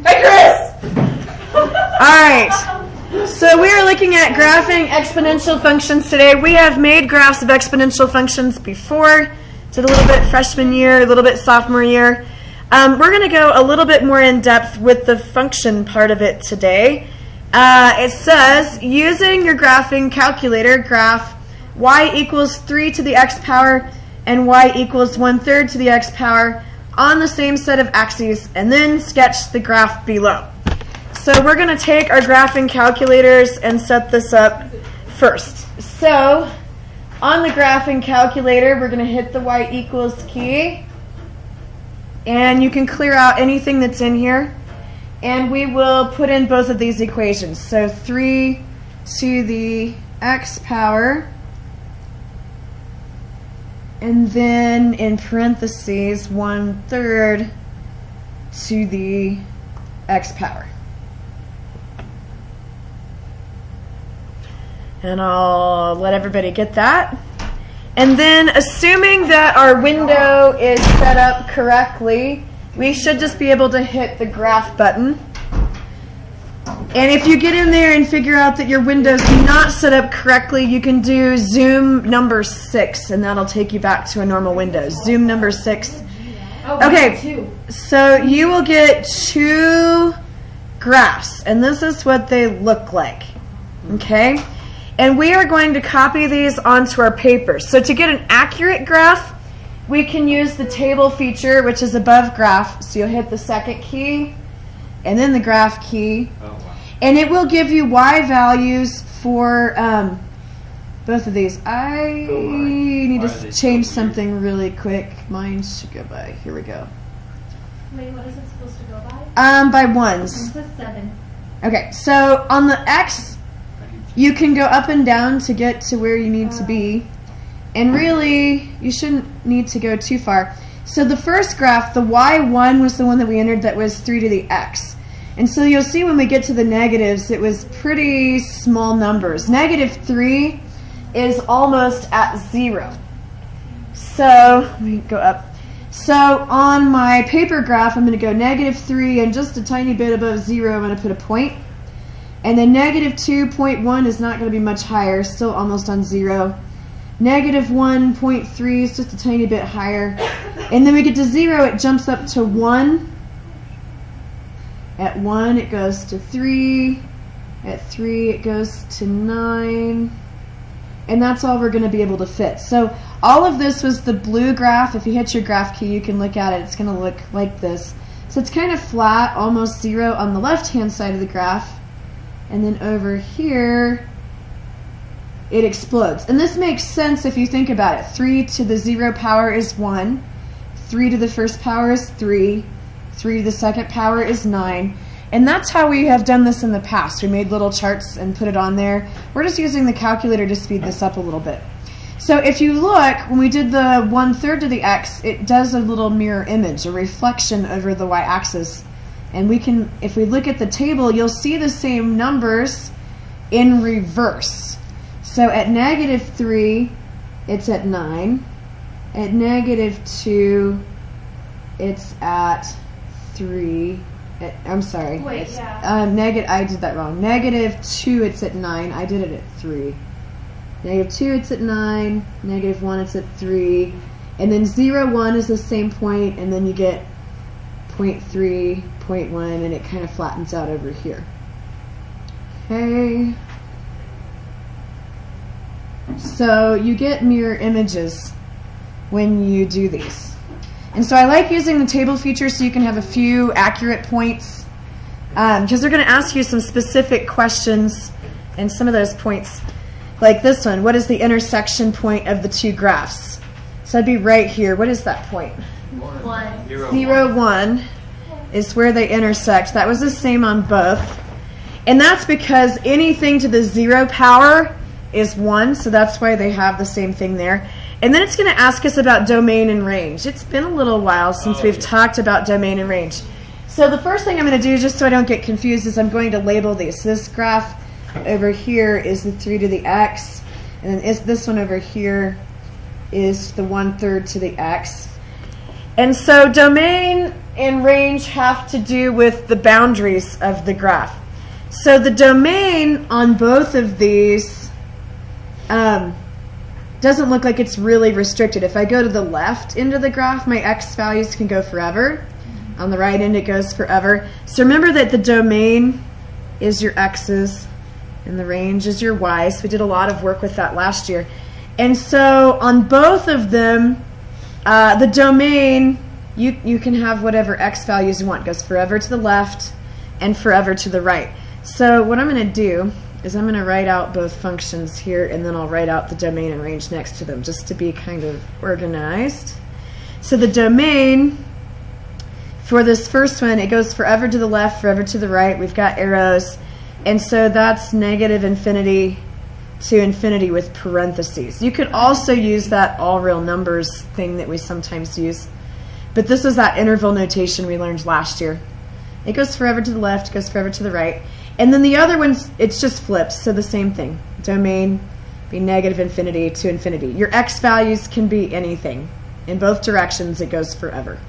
Hi, Chris! Alright, so we are looking at graphing exponential functions today. We have made graphs of exponential functions before. Did a little bit freshman year, a little bit sophomore year. We're going to go a little bit more in depth with the function part of it today. It says, using your graphing calculator, graph y equals 3 to the x power and y equals 1/3 to the x power on the same set of axes, and then sketch the graph below. So we're going to take our graphing calculators and set this up first. So on the graphing calculator, we're going to hit the y equals key, and you can clear out anything that's in here, and we will put in both of these equations. So 3 to the x power, and then in parentheses 1/3 to the x power. And I'll let everybody get that. And then, assuming that our window is set up correctly, we should just be able to hit the graph button. And if you get in there and figure out that your window's not set up correctly, you can do zoom number 6, and that'll take you back to a normal window. Zoom number 6. Okay, so you will get 2 graphs, and this is what they look like. Okay? And we are going to copy these onto our paper. So to get an accurate graph, we can use the table feature, which is above graph. So you'll hit the second key, and then the graph key. Oh, wow. And it will give you y values for both of these. I need to change something really quick. Mine should go by. Here we go. Wait, what is it supposed to go by? By ones. It says 7. Okay, so on the x, you can go up and down to get to where you need to be. And really, you shouldn't need to go too far. So the first graph, the y1 was the one that we entered that was 3 to the x. And so you'll see when we get to the negatives, it was pretty small numbers. -3 is almost at 0. So let me go up. So on my paper graph, I'm going to go -3 and just a tiny bit above 0, I'm going to put a point. And then -2.1 is not going to be much higher, still almost on 0. -1.3 is just a tiny bit higher. And then we get to 0, it jumps up to 1. At 1, it goes to 3. At 3, it goes to 9. And that's all we're going to be able to fit. So all of this was the blue graph. If you hit your graph key, you can look at it. It's going to look like this. So it's kind of flat, almost 0 on the left-hand side of the graph. And then over here, it explodes. And this makes sense if you think about it. 3 to the 0 power is 1. 3 to the first power is 3. 3 to the second power is 9. And that's how we have done this in the past. We made little charts and put it on there. We're just using the calculator to speed this up a little bit. So if you look, when we did the 1/3 to the x, it does a little mirror image, a reflection over the y-axis. And we can, if we look at the table, you'll see the same numbers in reverse. So at -3, it's at 9. At -2, it's at 3. I'm sorry. Wait, it's, yeah. I did that wrong. -2, it's at 9. I did it at 3. -2, it's at 9. -1, it's at 3. And then 0, 1 is the same point, and then you get 0.3, 0.1, and it kind of flattens out over here. Okay. So you get mirror images when you do these. And so I like using the table feature so you can have a few accurate points, because they're going to ask you some specific questions, and some of those points, like this one, what is the intersection point of the 2 graphs? So I'd be right here. What is that point? 1. 0, 1 is where they intersect. That was the same on both. And that's because anything to the 0 power is 1, so that's why they have the same thing there. And then it's going to ask us about domain and range. It's been a little while since we've talked about domain and range. So the first thing I'm going to do, just so I don't get confused, is I'm going to label these. So this graph over here is the 3 to the x, and then this one over here is the 1/3 to the x. And so domain and range have to do with the boundaries of the graph. So the domain on both of these doesn't look like it's really restricted. If I go to the left end of the graph, my x values can go forever. On the right end, it goes forever. So remember that the domain is your x's and the range is your y's. We did a lot of work with that last year. And so on both of them, the domain, you can have whatever x values you want. It goes forever to the left and forever to the right. So what I'm going to do is I'm going to write out both functions here, and then I'll write out the domain and range next to them just to be kind of organized. So the domain for this first one, it goes forever to the left, forever to the right. We've got arrows. And so that's negative infinity to infinity with parentheses. You could also use that all real numbers thing that we sometimes use. But this is that interval notation we learned last year. It goes forever to the left, it goes forever to the right. And then the other ones, it's just flips, so the same thing. Domain be negative infinity to infinity. Your x values can be anything. In both directions, it goes forever.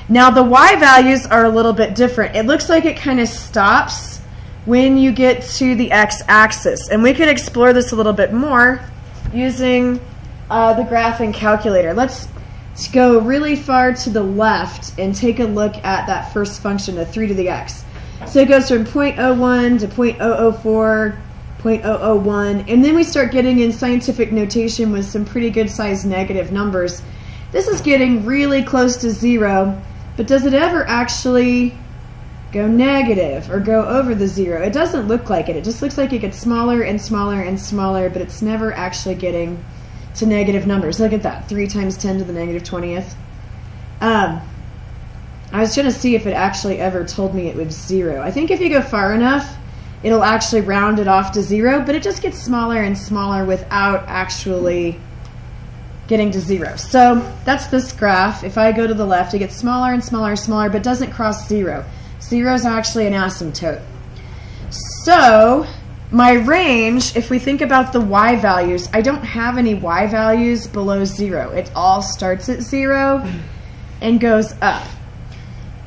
Now the y values are a little bit different. It looks like it kind of stops when you get to the x-axis. And we could explore this a little bit more using the graphing calculator. Let's go really far to the left and take a look at that first function, the 3 to the x. So it goes from 0.01 to 0.004, 0.001, and then we start getting in scientific notation with some pretty good sized negative numbers. This is getting really close to 0, but does it ever actually go negative or go over the 0? It doesn't look like it. It just looks like it gets smaller and smaller and smaller, but it's never actually getting to negative numbers. Look at that, 3 times 10 to the negative 20th. I was going to see if it actually ever told me it was 0. I think if you go far enough, it'll actually round it off to 0, but it just gets smaller and smaller without actually getting to 0. So that's this graph. If I go to the left, it gets smaller and smaller and smaller, but doesn't cross 0. 0 is actually an asymptote. So my range, if we think about the y values, I don't have any y values below 0. It all starts at 0 and goes up.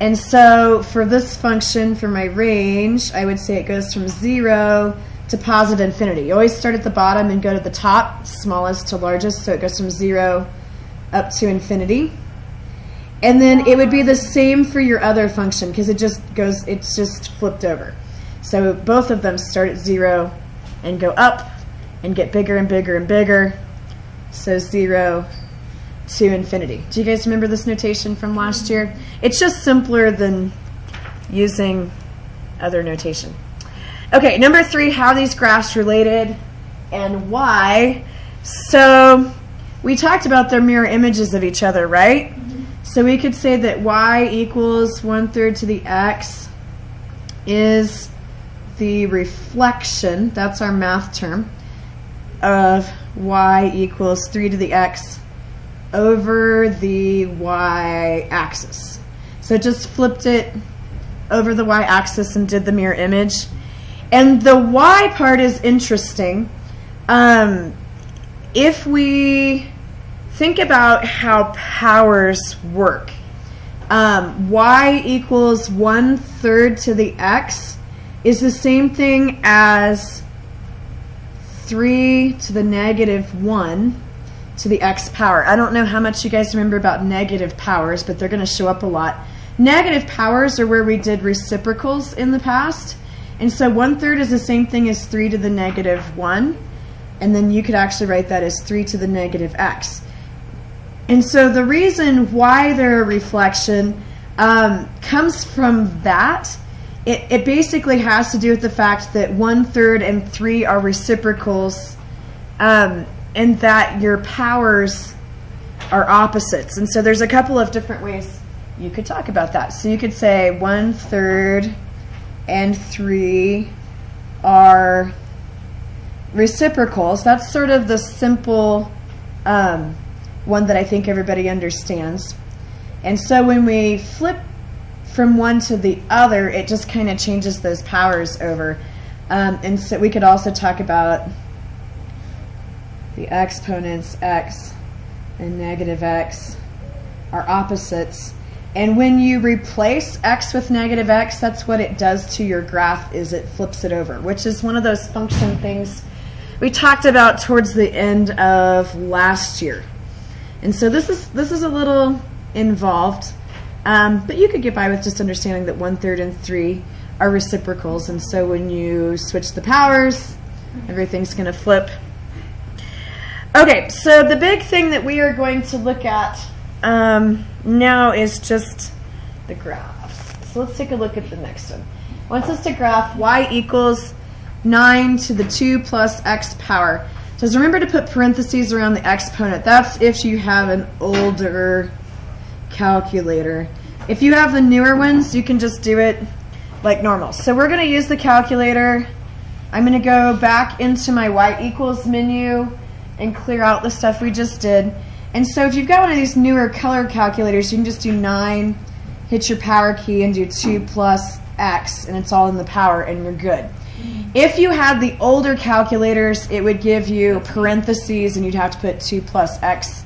And so for this function, for my range, I would say it goes from 0 to positive infinity. You always start at the bottom and go to the top, smallest to largest, so it goes from 0 up to infinity. And then it would be the same for your other function because it's just flipped over. So both of them start at 0 and go up and get bigger and bigger and bigger. So 0 to infinity. Do you guys remember this notation from last year? It's just simpler than using other notation. Okay, number 3, how are these graphs related and why? So we talked about their mirror images of each other, right? So we could say that y equals 1/3 to the x is the reflection, that's our math term, of y equals 3 to the x over the y-axis. So it just flipped it over the y-axis and did the mirror image. And the y part is interesting. If we think about how powers work, y equals 1/3 to the x is the same thing as 3 to the negative 1 to the x power. I don't know how much you guys remember about negative powers, but they're going to show up a lot. Negative powers are where we did reciprocals in the past. And so 1/3 is the same thing as 3 to the negative 1. And then you could actually write that as 3 to the negative x. And so the reason why they're a reflection comes from that. It basically has to do with the fact that 1/3 and 3 are reciprocals, and that your powers are opposites. And so there's a couple of different ways you could talk about that. So you could say 1/3 and 3 are reciprocals. That's sort of the simple one that I think everybody understands. And so when we flip from one to the other, it just kind of changes those powers over. And so we could also talk about the exponents x and negative x are opposites. And when you replace x with negative x, that's what it does to your graph, is it flips it over, which is one of those function things we talked about towards the end of last year. And so this is a little involved, but you could get by with just understanding that 1/3 and 3 are reciprocals, and so when you switch the powers, everything's going to flip. Okay, so the big thing that we are going to look at now is just the graphs. So let's take a look at the next one. Wants us to graph y equals 9 to the 2 plus x power. Just remember to put parentheses around the exponent. That's if you have an older calculator. If you have the newer ones, you can just do it like normal. So we're going to use the calculator. I'm going to go back into my y equals menu and clear out the stuff we just did. And so if you've got one of these newer color calculators, you can just do 9, hit your power key, and do 2 plus x, and it's all in the power, and you're good. If you had the older calculators, it would give you parentheses, and you'd have to put 2 plus x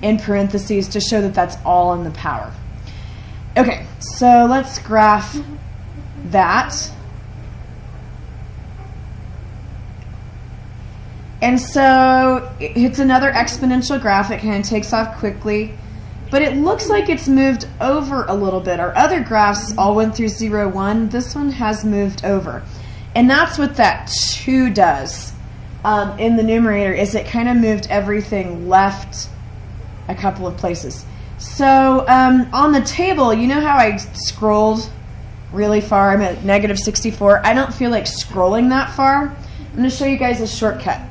in parentheses to show that that's all in the power. Okay, so let's graph that. And so it's another exponential graph. It kind of takes off quickly, but it looks like it's moved over a little bit. Our other graphs all went through 0, 1. This one has moved over. And that's what that 2 does in the numerator, is it kind of moved everything left a couple of places. So on the table, you know how I scrolled really far? I'm at negative 64. I don't feel like scrolling that far. I'm going to show you guys a shortcut.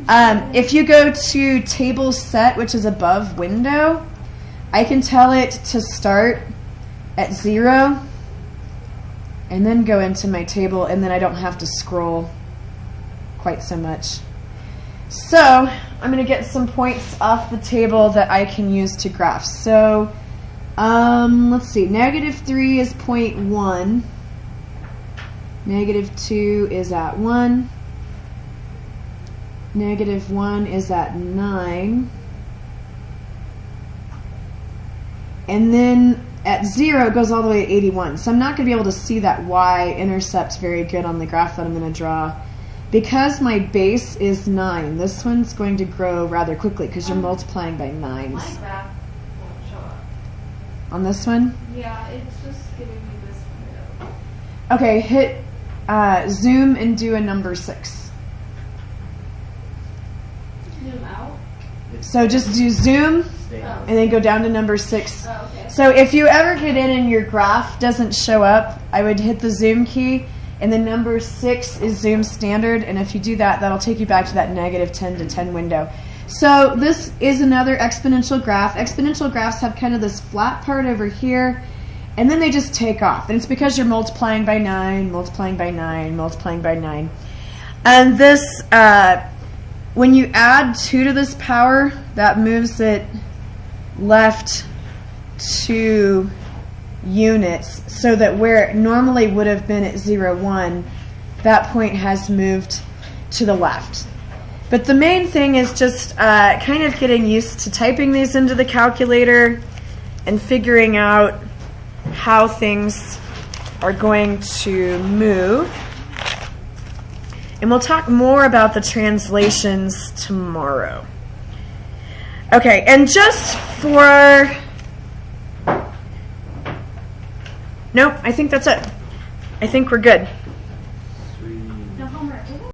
If you go to table set, which is above window, I can tell it to start at 0 and then go into my table, and then I don't have to scroll quite so much. So I'm going to get some points off the table that I can use to graph. So let's see, negative 3 is 0.1, negative 2 is at 1, negative 1 is at 9, and then at 0 it goes all the way to 81. So I'm not going to be able to see that y-intercept very good on the graph that I'm going to draw. Because my base is 9, this one's going to grow rather quickly because you're multiplying by 9s. My graph won't show up. On this one? Yeah, it's just giving me this window. Okay, hit zoom and do a number 6. Zoom out. So just do zoom and then go down to number 6. Oh, okay. So if you ever get in and your graph doesn't show up, I would hit the zoom key, and the number 6 is zoom standard, and if you do that, that'll take you back to that negative 10 to 10 window. So this is another exponential graph. Exponential graphs have kind of this flat part over here, and then they just take off. And it's because you're multiplying by 9, multiplying by 9, multiplying by 9. And this, when you add 2 to this power, that moves it left 2 units, so that where it normally would have been at 0, 1, that point has moved to the left. But the main thing is just kind of getting used to typing these into the calculator and figuring out how things are going to move. And we'll talk more about the translations tomorrow. Okay, and just for... Nope, I think that's it. I think we're good.